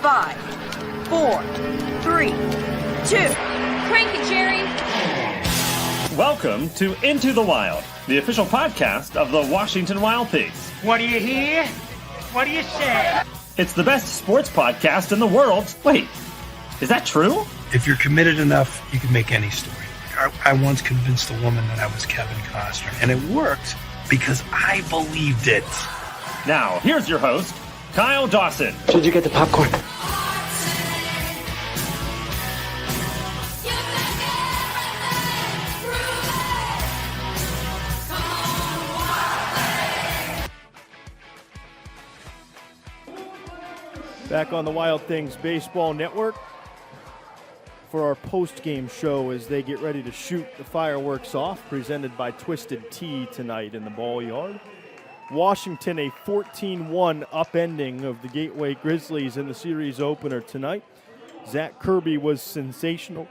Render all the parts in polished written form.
5, 4, 3, 2. Crank it, Jerry. Welcome to Into the Wild, the official podcast of the Washington Wild Pigs. What do you hear? What do you say? It's the best sports podcast in the world. Wait, is that true? If you're committed enough, you can make any story. I once convinced a woman that I was Kevin Costner, and it worked because I believed it. Now, here's your host, Kyle Dawson. Did you get the popcorn? Back on the Wild Things Baseball Network for our post-game show as they get ready to shoot the fireworks off, presented by Twisted Tea tonight in the ball yard. Washington, a 14-1 upending of the Gateway Grizzlies in the series opener tonight. Zach Kirby was sensational.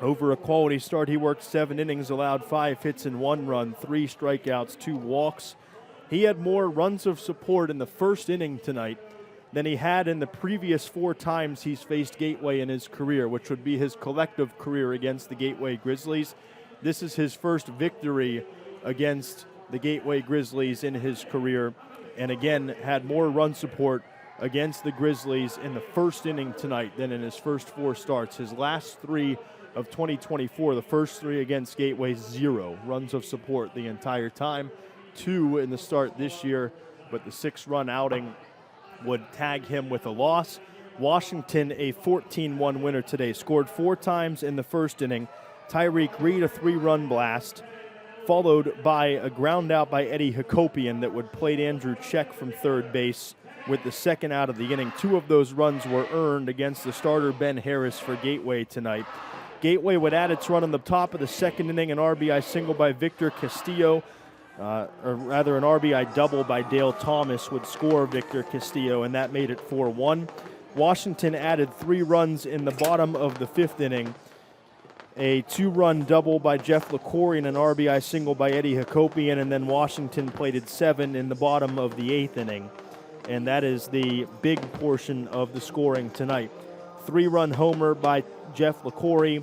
Over a quality start, he worked 7 innings, allowed 5 hits and 1 run, 3 strikeouts, 2 walks. He had more runs of support in the first inning tonight than he had in the previous 4 times he's faced Gateway in his career, which would be his collective career against the Gateway Grizzlies. This is his first victory against the Gateway Grizzlies in his career, and again had more run support against the Grizzlies in the first inning tonight than in his first 4 starts. His last 3 of 2024, the first 3 against Gateway, 0 runs of support the entire time. 2 in the start this year, but the 6-run outing would tag him with a loss. Washington, a 14-1 winner today, scored 4 times in the first inning. Tyreek Reed, a 3-run blast, followed by a ground out by Eddie Hakopian that would plate Andrew Check from third base with the second out of the inning. 2 of those runs were earned against the starter Ben Harris for Gateway tonight. Gateway would add its run on the top of the second inning, an RBI single by Victor Castillo. Or rather, an RBI double by Dale Thomas would score Victor Castillo, and that made it 4-1. Washington added 3 runs in the bottom of the 5th inning. A 2-run double by Jeff LaCour and an RBI single by Eddie Hakopian, and then Washington plated 7 in the bottom of the 8th inning. And that is the big portion of the scoring tonight. 3-run homer by Jeff LaCour.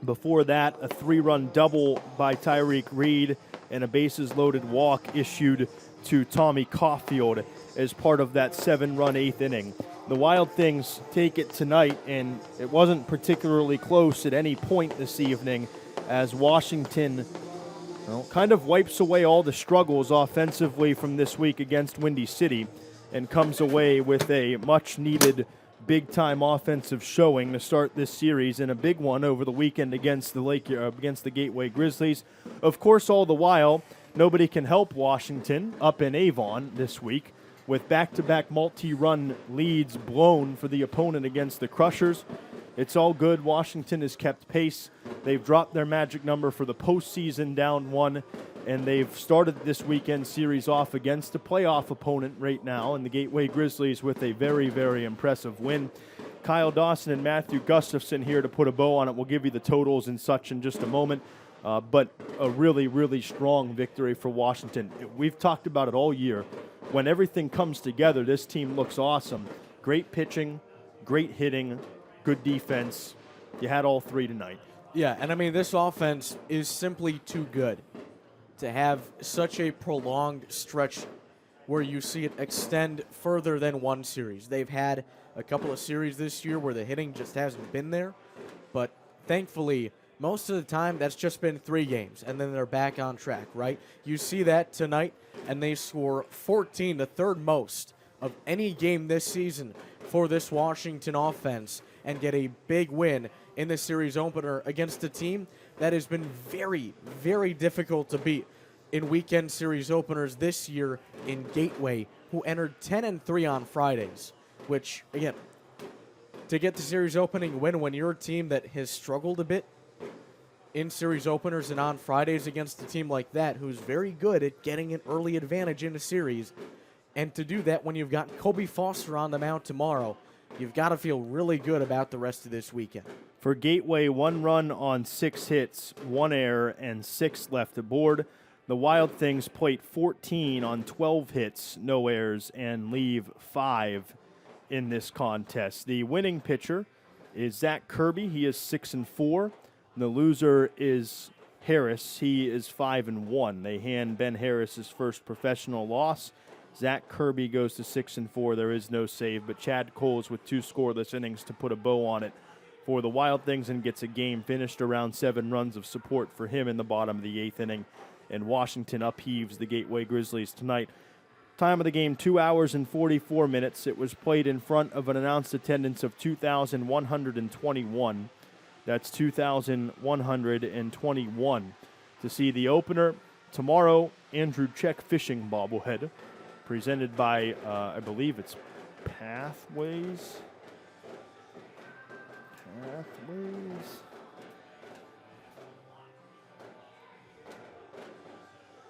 Before that, a 3-run double by Tyreek Reed and a bases-loaded walk issued to Tommy Caulfield as part of that 7-run 8th inning. The Wild Things take it tonight, and it wasn't particularly close at any point this evening as Washington kind of wipes away all the struggles offensively from this week against Windy City and comes away with a much-needed big-time offensive showing to start this series, and a big one over the weekend against the Gateway Grizzlies. Of course, all the while, nobody can help Washington up in Avon this week with back-to-back multi-run leads blown for the opponent against the Crushers. It's all good. Washington has kept pace. They've dropped their magic number for the postseason down 1, and they've started this weekend series off against a playoff opponent right now in the Gateway Grizzlies with a very, very impressive win. Kyle Dawson and Matthew Gustafson here to put a bow on it. We'll give you the totals and such in just a moment, but a really, really strong victory for Washington. We've talked about it all year. When everything comes together, this team looks awesome. Great pitching, great hitting, good defense. You had all 3 tonight. Yeah, and I mean, this offense is simply too good to have such a prolonged stretch where you see it extend further than one series. They've had a couple of series this year where the hitting just hasn't been there, but thankfully, most of the time, that's just been 3 games, and then they're back on track, right? You see that tonight, and they score 14, the third most of any game this season for this Washington offense, and get a big win in the series opener against a team that has been very, very difficult to beat in weekend series openers this year in Gateway, who entered 10-3 on Fridays, which, again, to get the series opening win when you're a team that has struggled a bit in series openers and on Fridays against a team like that who's very good at getting an early advantage in a series, and to do that when you've got Kobe Foster on the mound tomorrow, you've got to feel really good about the rest of this weekend. For Gateway, 1 run on 6 hits, 1 error, and 6 left aboard. The Wild Things plate 14 on 12 hits, no errors, and leave 5 in this contest. The winning pitcher is Zach Kirby. He is 6-4. The loser is Harris. He is 5-1. They hand Ben Harris his first professional loss. Zach Kirby goes to 6-4. There is no save, but Chad Coles with 2 scoreless innings to put a bow on it for the Wild Things and gets a game finished around 7 runs of support for him in the bottom of the 8th inning. And Washington upheaves the Gateway Grizzlies tonight. Time of the game, 2 hours and 44 minutes. It was played in front of an announced attendance of 2,121. That's 2,121 to see the opener tomorrow. Andrew Czech fishing bobblehead presented by, I believe it's Pathways.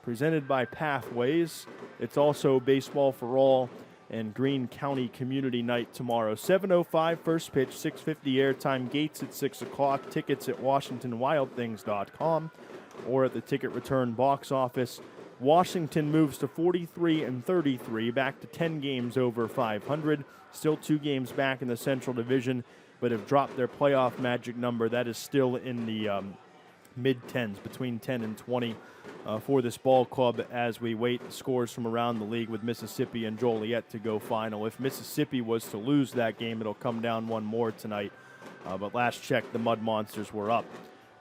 Presented by Pathways. It's also Baseball for All and Greene County Community Night tomorrow. 7:05 first pitch, 6:50 airtime. Gates at 6 o'clock. Tickets at WashingtonWildThings.com or at the ticket return box office. Washington moves to 43-33, back to 10 games over 500. Still 2 games back in the Central Division, but have dropped their playoff magic number. That is still in the mid-10s, between 10 and 20 for this ball club as we wait scores from around the league with Mississippi and Joliet to go final. If Mississippi was to lose that game, it'll come down one more tonight. But last check, the Mud Monsters were up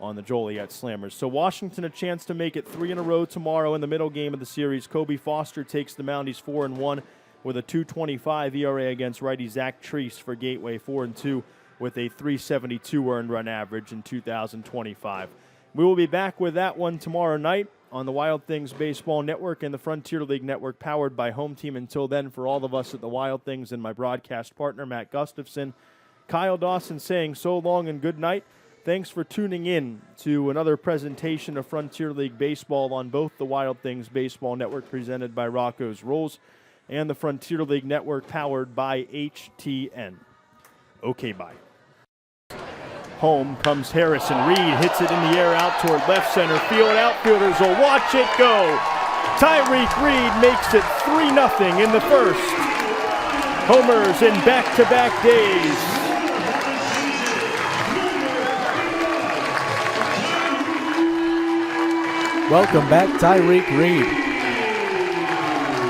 on the Joliet Slammers. So Washington a chance to make it 3 in a row tomorrow in the middle game of the series. Kobe Foster takes the mound. He's 4-1 with a 2.25 ERA against righty Zach Treese for Gateway, 4-2 with a 3.72 earned run average in 2025. We will be back with that one tomorrow night on the Wild Things Baseball Network and the Frontier League Network, powered by Home Team. Until then, for all of us at the Wild Things and my broadcast partner, Matt Gustafson, Kyle Dawson saying so long and good night. Thanks for tuning in to another presentation of Frontier League Baseball on both the Wild Things Baseball Network, presented by Rocco's Rolls, and the Frontier League Network, powered by HTN. Okay, bye. Home comes Harrison. Reed hits it in the air out toward left center field. Outfielders will watch it go. Tyreek Reed makes it 3-0 in the first. Homers in back-to-back days. Welcome back, Tyreek Reed.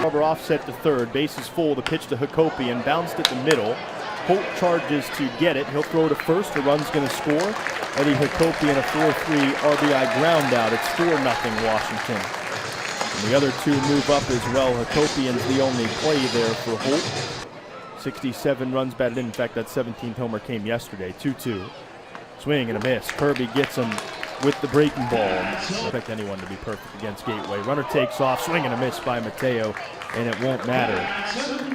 Barber offset to third. Base is full. The pitch to Hakopian. Bounced at the middle. Holt charges to get it. He'll throw to first. The run's going to score. Eddie Hakopian a 4-3 RBI ground out. It's 4-0 Washington. And the other 2 move up as well. Hakopian's the only play there for Holt. 67 runs batted in. In fact, that 17th homer came yesterday. 2-2. Swing and a miss. Kirby gets him with the breaking ball. I expect anyone to be perfect against Gateway. Runner takes off, swing and a miss by Mateo, and it won't matter.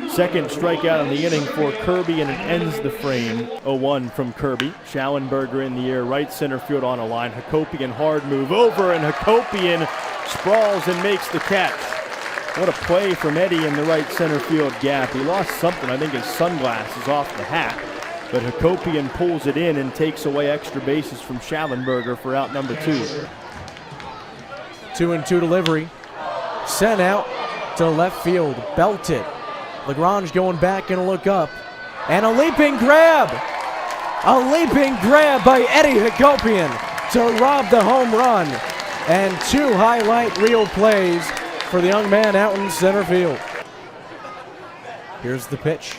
Second strikeout in the inning for Kirby, and it ends the frame. 0-1 from Kirby. Schallenberger in the air, right center field on a line. Hakopian hard move over, and Hakopian sprawls and makes the catch. What a play from Eddie in the right center field gap. He lost something. I think his sunglasses off the hat. But Hakopian pulls it in and takes away extra bases from Schallenberger for out number 2. 2-2 delivery. Sent out to left field. Belted. Lagrange going back and a look up. And a leaping grab. A leaping grab by Eddie Hakopian to rob the home run. And 2 highlight reel plays for the young man out in center field. Here's the pitch.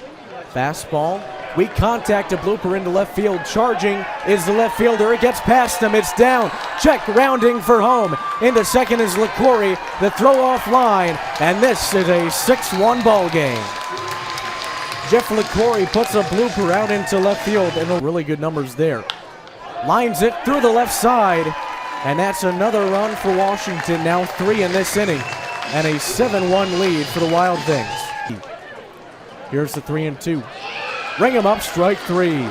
Fastball. Weak contact, a blooper into left field. Charging is the left fielder. It gets past him. It's down. Check rounding for home. Into second is LaCoury. The throw off line. And this is a 6-1 ball game. Jeff LaCoury puts a blooper out into left field. And really good numbers there. Lines it through the left side. And that's another run for Washington. Now 3 in this inning. And a 7-1 lead for the Wild Things. Here's the 3-2. Ring him up, strike 3.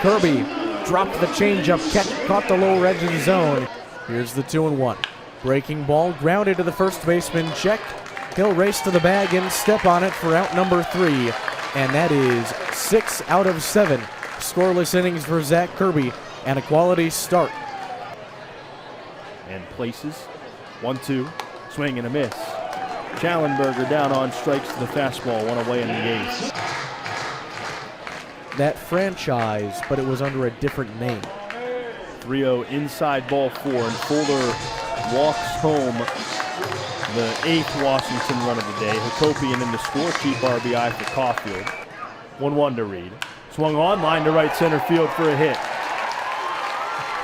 Kirby dropped the changeup, caught the lower edge of the zone. Here's the 2-1. Breaking ball, grounded to the first baseman, check. He'll race to the bag and step on it for out number 3. And that is 6 out of 7. Scoreless innings for Zach Kirby and a quality start. And places. 1-2. Swing and a miss. Schallenberger down on strikes to the fastball, 1 away in the 8th. that franchise, but it was under a different name. 3-0 inside ball 4, and Fuller walks home the 8th Washington run of the day. Hakopian in the score, cheap RBI for Caulfield. 1-1 to Reed. Swung on, line to right center field for a hit.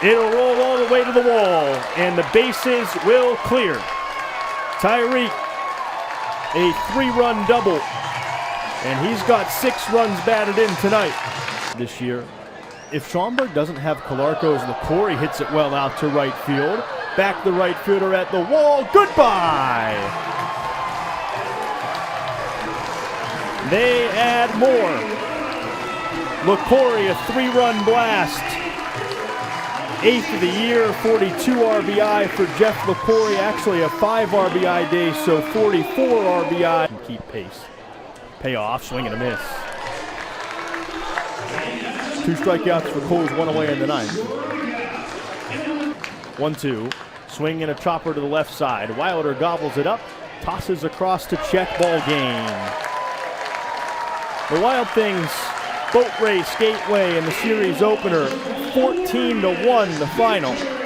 It'll roll all the way to the wall, and the bases will clear. Tyreek, a 3-run double, and he's got 6 runs batted in tonight this year. If Schaumburg doesn't have Calarco's LaCour, he hits it well out to right field. Back the right fielder at the wall. Goodbye! They add more. LaCour, a 3-run blast. 8th of the year, 42 RBI for Jeff LaCour. Actually a 5 RBI day, so 44 RBI. Keep pace. Payoff, swing and a miss. 2 strikeouts for Coles, 1 away in the 9th. 1-2. Swing and a chopper to the left side. Wilder gobbles it up, tosses across to check, ball game. The Wild Things boat race Gateway in the series opener, 14-1 the final.